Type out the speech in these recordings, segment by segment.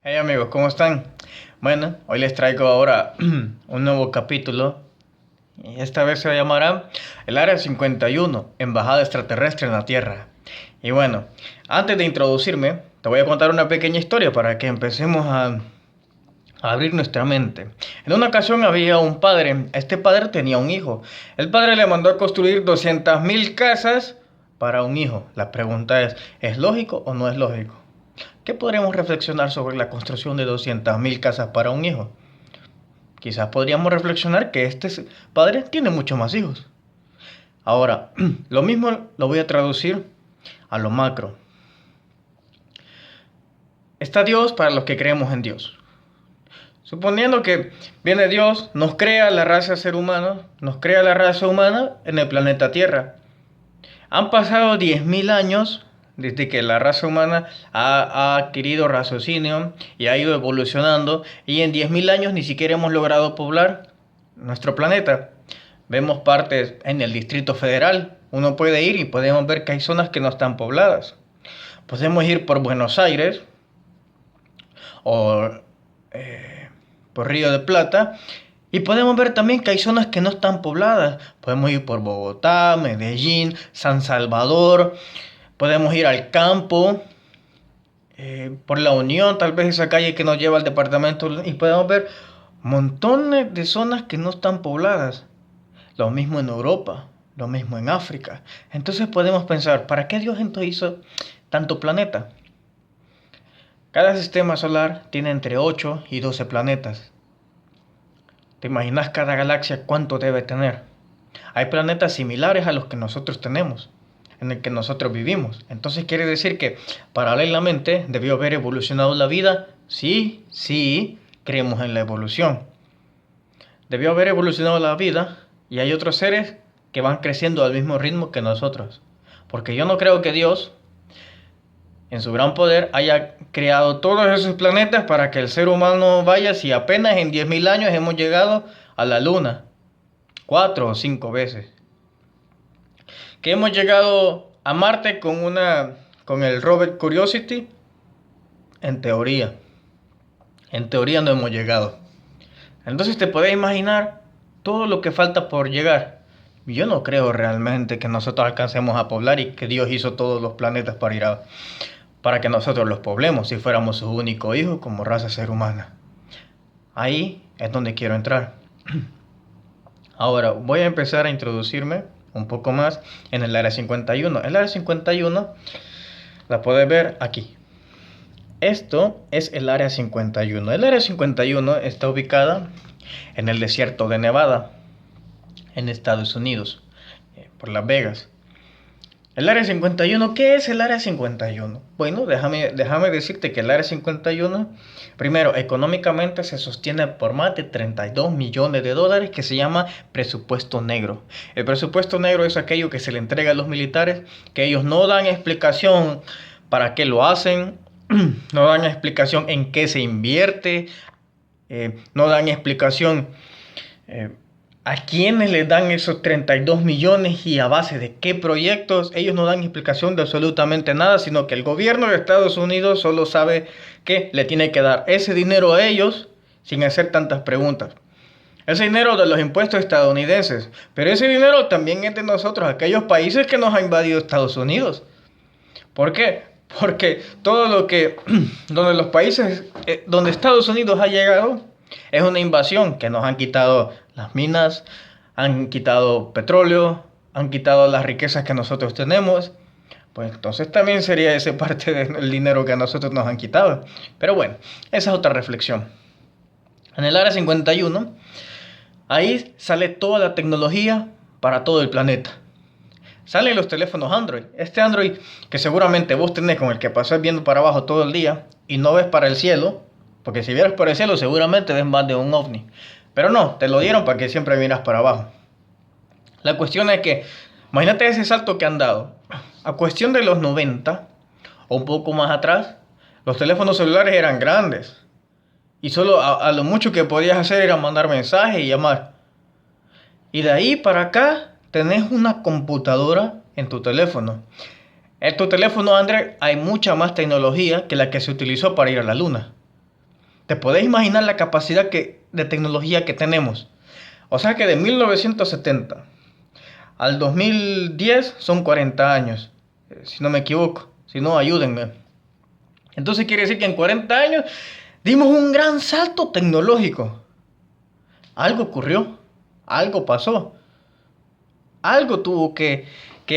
Hey amigos, ¿cómo están? Bueno, hoy les traigo ahora un nuevo capítulo y esta vez se llamará El Área 51, Embajada Extraterrestre en la Tierra. Y bueno, antes de introducirme, te voy a contar una pequeña historia para que empecemos a abrir nuestra mente. En una ocasión había un padre, este padre tenía un hijo. El padre le mandó a construir 200.000 casas para un hijo. La pregunta ¿es lógico o no es lógico? ¿Qué podríamos reflexionar sobre la construcción de 200.000 casas para un hijo? Quizás podríamos reflexionar que este padre tiene muchos más hijos. Ahora, lo mismo lo voy a traducir a lo macro. Está Dios para los que creemos en Dios. Suponiendo que viene Dios, nos crea la raza ser humano, nos crea la raza humana en el planeta Tierra. Han pasado 10.000 años desde que la raza humana ha adquirido raciocinio y ha ido evolucionando, y en 10.000 años ni siquiera hemos logrado poblar nuestro planeta. Vemos partes en el Distrito Federal, uno puede ir y podemos ver que hay zonas que no están pobladas. Podemos ir por Buenos Aires o por Río de Plata y podemos ver también que hay zonas que no están pobladas. Podemos ir por Bogotá, Medellín, San Salvador. Podemos ir al campo, por La Unión, tal vez esa calle que nos lleva al departamento. Y podemos ver montones de zonas que no están pobladas. Lo mismo en Europa, lo mismo en África. Entonces podemos pensar, ¿para qué Dios entonces hizo tanto planeta? Cada sistema solar tiene entre 8 y 12 planetas. ¿Te imaginas cada galaxia cuánto debe tener? Hay planetas similares a los que nosotros tenemos, en el que nosotros vivimos. Entonces quiere decir que paralelamente debió haber evolucionado la vida. Sí, creemos en la evolución. Debió haber evolucionado la vida y hay otros seres que van creciendo al mismo ritmo que nosotros. Porque yo no creo que Dios, en su gran poder, haya creado todos esos planetas para que el ser humano vaya, si apenas en 10.000 años hemos llegado a la Luna 4 o 5 veces. Que hemos llegado a Marte con el rover Curiosity. En teoría no hemos llegado. Entonces te puedes imaginar todo lo que falta por llegar. Yo no creo realmente que nosotros alcancemos a poblar y que Dios hizo todos los planetas para que nosotros los poblemos, si fuéramos su único hijo como raza ser humana. Ahí es donde quiero entrar. Ahora voy a empezar a introducirme un poco más en el área 51. El área 51 la puedes ver aquí. Esto es el área 51. El área 51 está ubicada en el desierto de Nevada, en Estados Unidos, por Las Vegas. El área 51, ¿qué es el área 51? Bueno, déjame decirte que el área 51, primero, económicamente se sostiene por más de 32 millones de dólares, que se llama presupuesto negro. El presupuesto negro es aquello que se le entrega a los militares, que ellos no dan explicación para qué lo hacen, no dan explicación en qué se invierte, no dan explicación a quiénes les dan esos 32 millones y a base de qué proyectos. Ellos no dan explicación de absolutamente nada, sino que el gobierno de Estados Unidos solo sabe que le tiene que dar ese dinero a ellos sin hacer tantas preguntas. Ese dinero de los impuestos estadounidenses, pero ese dinero también es de nosotros, aquellos países que nos ha invadido Estados Unidos. ¿Por qué? Porque todo lo que, donde los países, donde Estados Unidos ha llegado, es una invasión que nos han quitado las minas, han quitado petróleo, han quitado las riquezas que nosotros tenemos. Pues entonces también sería esa parte del dinero que a nosotros nos han quitado. Pero bueno, esa es otra reflexión. En el área 51, ahí sale toda la tecnología para todo el planeta. Salen los teléfonos Android. Este Android que seguramente vos tenés, con el que pasás viendo para abajo todo el día y no ves para el cielo, porque si vieras para el cielo seguramente ves más de un ovni. Pero no, te lo dieron para que siempre miras para abajo. La cuestión es que, imagínate ese salto que han dado. A cuestión de los 90 o un poco más atrás, los teléfonos celulares eran grandes. Y solo a lo mucho que podías hacer era mandar mensajes y llamar. Y de ahí para acá tenés una computadora en tu teléfono. En tu teléfono Android hay mucha más tecnología que la que se utilizó para ir a la luna. ¿Te podés imaginar la capacidad de tecnología que tenemos? O sea que de 1970 al 2010 son 40 años, si no me equivoco. Si no, ayúdenme. Entonces quiere decir que en 40 años dimos un gran salto tecnológico. Algo ocurrió, algo pasó, algo tuvo que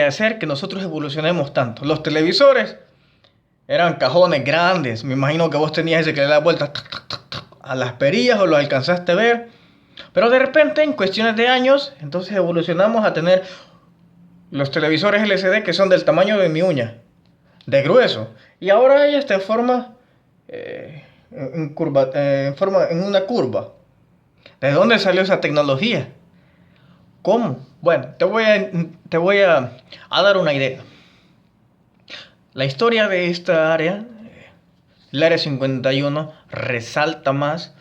hacer que nosotros evolucionemos tanto. Los televisores eran cajones grandes. Me imagino que vos tenías ese que le da vuelta a las perillas o lo alcanzaste a ver. Pero de repente, en cuestiones de años, entonces evolucionamos a tener los televisores LCD que son del tamaño de mi uña, de grueso. Y ahora hay esta forma, en una curva. ¿De dónde salió esa tecnología? ¿Cómo? Bueno, te voy a dar una idea. La historia de esta área, el área 51, resalta más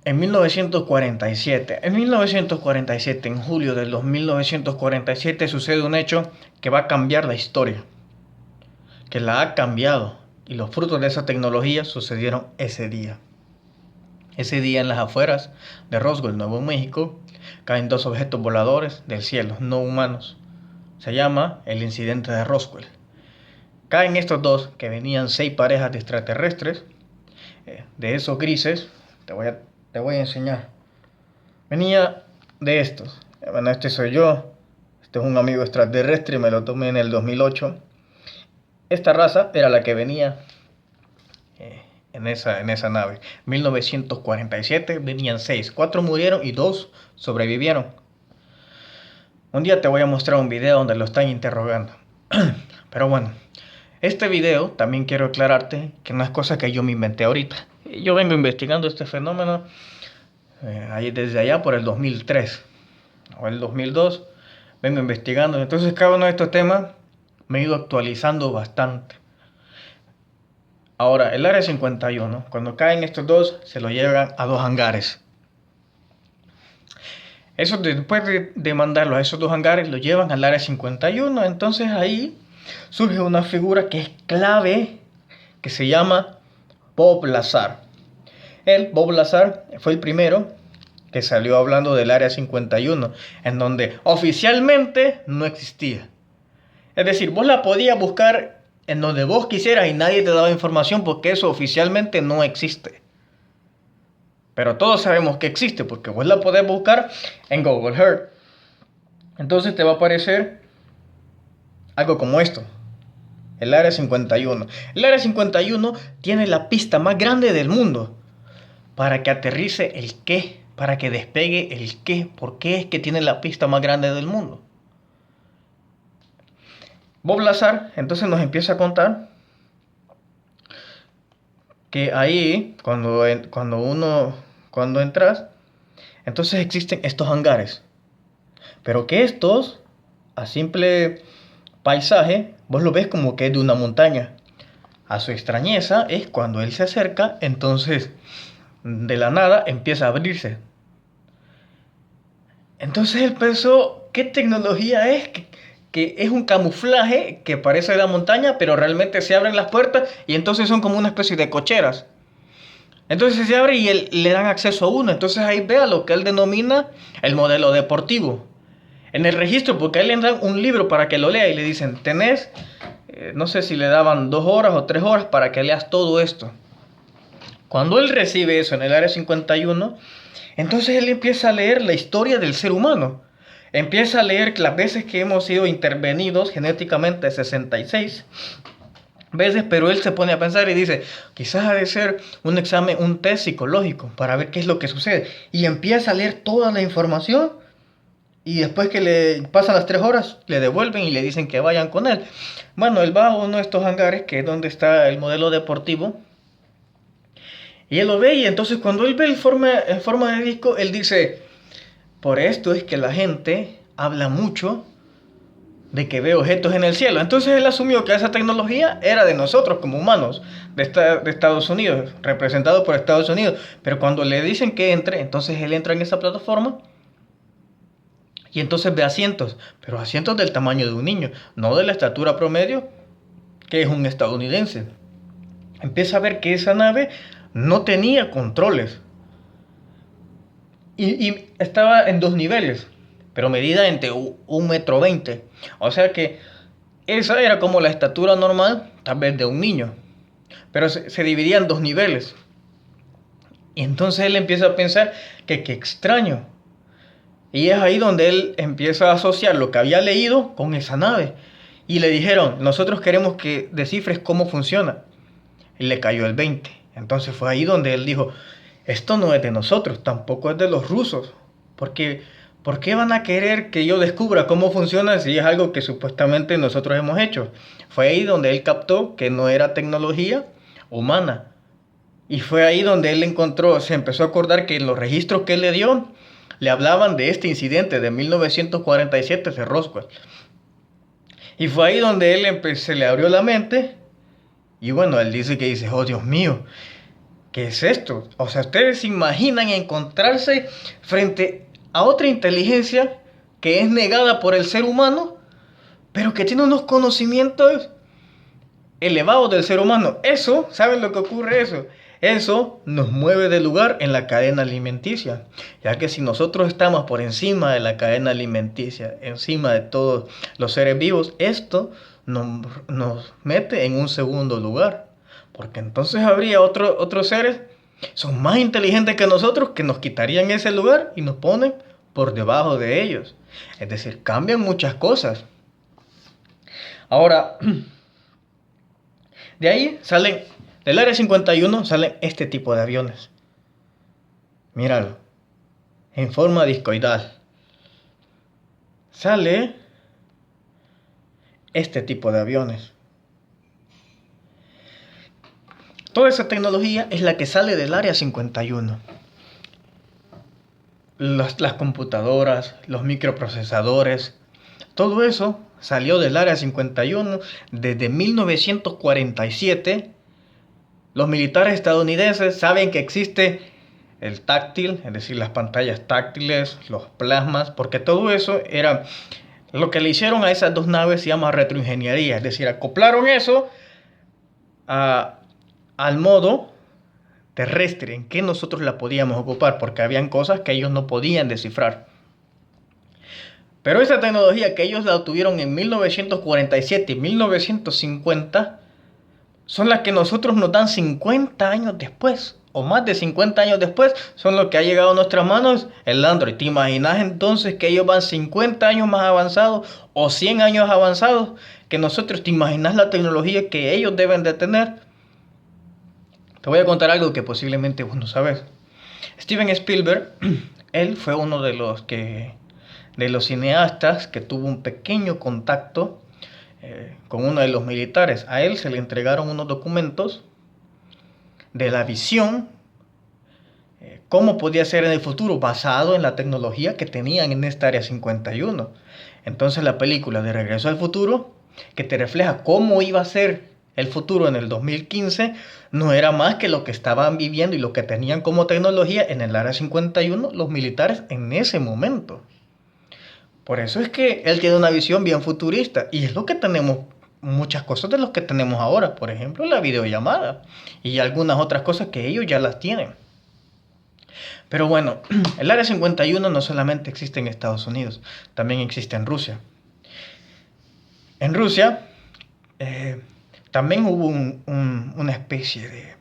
en 1947. En 1947, en julio del 1947, sucede un hecho que va a cambiar la historia, que la ha cambiado, y los frutos de esa tecnología sucedieron ese día. Ese día, en las afueras de Roswell, Nuevo México, caen dos objetos voladores del cielo, no humanos. Se llama el incidente de Roswell. Caen estos dos, que venían 6 parejas de extraterrestres, de esos grises. Te voy a enseñar. Venía de estos. Bueno, este soy yo. Este es un amigo extraterrestre, me lo tomé en el 2008. Esta raza era la que venía en esa nave. 1947 venían 6. 4 murieron y 2 sobrevivieron. Un día te voy a mostrar un video donde lo están interrogando. Pero bueno, este video también quiero aclararte que no es cosa que yo me inventé ahorita. Yo vengo investigando este fenómeno desde allá por el 2003 o el 2002. Vengo investigando. Entonces cada uno de estos temas me he ido actualizando bastante. Ahora, el área 51, cuando caen estos dos, se lo llevan a 2 hangares. Eso, después de mandarlos a esos 2 hangares, lo llevan al área 51. Entonces ahí surge una figura que es clave, que se llama Bob Lazar. Bob Lazar, fue el primero que salió hablando del área 51, en donde oficialmente no existía. Es decir, vos la podías buscar en donde vos quisieras y nadie te daba información, porque eso oficialmente no existe. Pero todos sabemos que existe, porque vos la podés buscar en Google Earth. Entonces te va a aparecer algo como esto: el área 51. El área 51 tiene la pista más grande del mundo para que aterrice el qué, para que despegue el qué. ¿Por qué es que tiene la pista más grande del mundo? Bob Lazar entonces nos empieza a contar que ahí, cuando entras, entonces existen estos hangares. Pero que estos, a simple paisaje, vos lo ves como que es de una montaña. A su extrañeza es cuando él se acerca, entonces de la nada empieza a abrirse. Entonces él pensó, ¿qué tecnología es? Que es un camuflaje que parece la montaña, pero realmente se abren las puertas y entonces son como una especie de cocheras. Entonces se abre y le dan acceso a uno. Entonces ahí vea lo que él denomina el modelo deportivo. En el registro, porque a él le dan un libro para que lo lea y le dicen, tenés, no sé si le daban 2 horas o 3 horas para que leas todo esto. Cuando él recibe eso en el área 51, entonces él empieza a leer la historia del ser humano. Empieza a leer las veces que hemos sido intervenidos genéticamente, 66 veces, pero él se pone a pensar y dice, quizás ha de ser un examen, un test psicológico para ver qué es lo que sucede. Y empieza a leer toda la información y después que le pasan las 3 horas, le devuelven y le dicen que vayan con él. Bueno, él va a uno de estos hangares, que es donde está el modelo deportivo, y él lo ve, y entonces cuando él ve en forma de disco, él dice, por esto es que la gente habla mucho de que ve objetos en el cielo. Entonces él asumió que esa tecnología era de nosotros como humanos, de Estados Unidos, representado por Estados Unidos. Pero cuando le dicen que entre, entonces él entra en esa plataforma y entonces ve asientos, pero asientos del tamaño de un niño, no de la estatura promedio, que es un estadounidense. Empieza a ver que esa nave no tenía controles. Y estaba en 2 niveles, pero medida entre 1,20 m. O sea que esa era como la estatura normal, tal vez de un niño. Pero se dividía en 2 niveles. Y entonces él empieza a pensar que qué extraño. Y es ahí donde él empieza a asociar lo que había leído con esa nave. Y le dijeron, nosotros queremos que descifres cómo funciona. Y le cayó el 20. Entonces fue ahí donde él dijo, esto no es de nosotros, tampoco es de los rusos. Porque, ¿por qué van a querer que yo descubra cómo funciona si es algo que supuestamente nosotros hemos hecho? Fue ahí donde él captó que no era tecnología humana. Y fue ahí donde él encontró, se empezó a acordar que en los registros que él le dio, le hablaban de este incidente de 1947 de Roswell. Y fue ahí donde se le abrió la mente. Y bueno, él dice, oh Dios mío, ¿qué es esto? O sea, ustedes se imaginan encontrarse frente a otra inteligencia que es negada por el ser humano, pero que tiene unos conocimientos elevados del ser humano. Eso, ¿saben lo que ocurre eso? Eso nos mueve de lugar en la cadena alimenticia, ya que si nosotros estamos por encima de la cadena alimenticia, encima de todos los seres vivos, esto nos mete en un segundo lugar, porque entonces habría otros seres, son más inteligentes que nosotros, que nos quitarían ese lugar y nos ponen por debajo de ellos. Es decir, cambian muchas cosas. Ahora, de ahí salen, del área 51 salen este tipo de aviones. Míralo, en forma discoidal. Sale este tipo de aviones. Toda esa tecnología es la que sale del área 51. Las computadoras, los microprocesadores, todo eso salió del área 51 desde 1947. Los militares estadounidenses saben que existe el táctil, es decir, las pantallas táctiles, los plasmas, porque todo eso era lo que le hicieron a esas dos naves, se llama retroingeniería, es decir, acoplaron eso al modo terrestre en que nosotros la podíamos ocupar, porque habían cosas que ellos no podían descifrar. Pero esa tecnología que ellos la obtuvieron en 1947 y 1950 son las que nosotros nos dan 50 años después, o más de 50 años después, son los que ha llegado a nuestras manos el Android. ¿Te imaginas entonces que ellos van 50 años más avanzados o 100 años avanzados que nosotros? ¿Te imaginas la tecnología que ellos deben de tener? Te voy a contar algo que posiblemente vos no sabes. Steven Spielberg, él fue uno de los cineastas que tuvo un pequeño contacto con uno de los militares. A él se le entregaron unos documentos de la visión, cómo podía ser en el futuro, basado en la tecnología que tenían en esta área 51. Entonces la película de Regreso al Futuro, que te refleja cómo iba a ser el futuro en el 2015, no era más que lo que estaban viviendo y lo que tenían como tecnología en el área 51 los militares en ese momento. Por eso es que él tiene una visión bien futurista y es lo que tenemos, muchas cosas de lo que tenemos ahora, por ejemplo la videollamada y algunas otras cosas que ellos ya las tienen. Pero bueno, el área 51 no solamente existe en Estados Unidos, también existe en Rusia. En Rusia también hubo una especie de...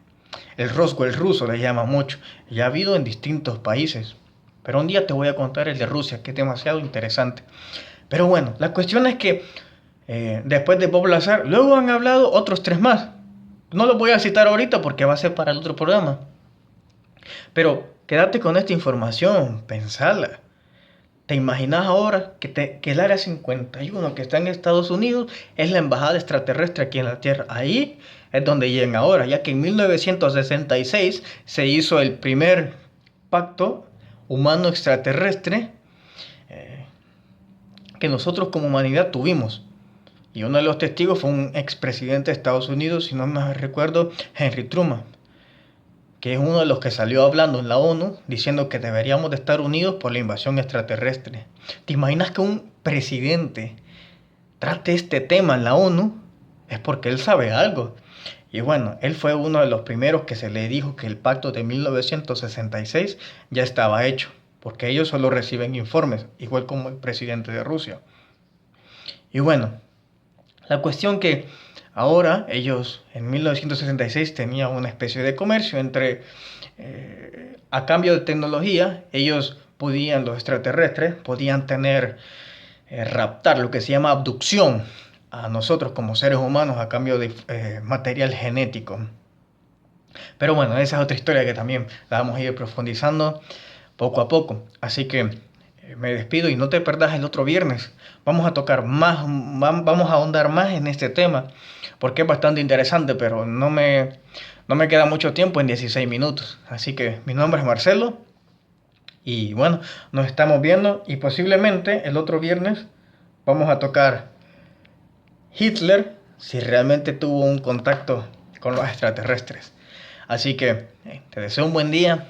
El Roswell ruso le llama mucho, y ha habido en distintos países. Pero un día te voy a contar el de Rusia, que es demasiado interesante. Pero bueno, la cuestión es que después de Bob Lazar, luego han hablado otros 3 más. No los voy a citar ahorita porque va a ser para el otro programa. Pero quédate con esta información, pensala. ¿Te imaginas ahora que el área 51 que está en Estados Unidos es la embajada extraterrestre aquí en la Tierra? Ahí es donde llegan ahora, ya que en 1966 se hizo el primer pacto humano extraterrestre que nosotros como humanidad tuvimos. Y uno de los testigos fue un expresidente de Estados Unidos, si no me recuerdo, Henry Truman, que es uno de los que salió hablando en la ONU diciendo que deberíamos de estar unidos por la invasión extraterrestre. ¿Te imaginas que un presidente trate este tema en la ONU? Es porque él sabe algo. Y bueno, él fue uno de los primeros que se le dijo que el pacto de 1966 ya estaba hecho, porque ellos solo reciben informes, igual como el presidente de Rusia. Y bueno, la cuestión que ahora ellos en 1966 tenían una especie de comercio entre, a cambio de tecnología, ellos podían, los extraterrestres, podían tener, raptar lo que se llama abducción a nosotros como seres humanos a cambio de material genético. Pero bueno, esa es otra historia que también la vamos a ir profundizando poco a poco. Así que me despido y no te perdas el otro viernes. Vamos a tocar más, vamos a ahondar más en este tema, porque es bastante interesante, pero no me queda mucho tiempo en 16 minutos. Así que mi nombre es Marcelo y bueno, nos estamos viendo y posiblemente el otro viernes vamos a tocar Hitler, si realmente tuvo un contacto con los extraterrestres. Así que te deseo un buen día.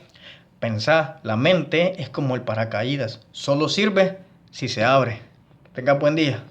Pensá, la mente es como el paracaídas, solo sirve si se abre. Tenga buen día.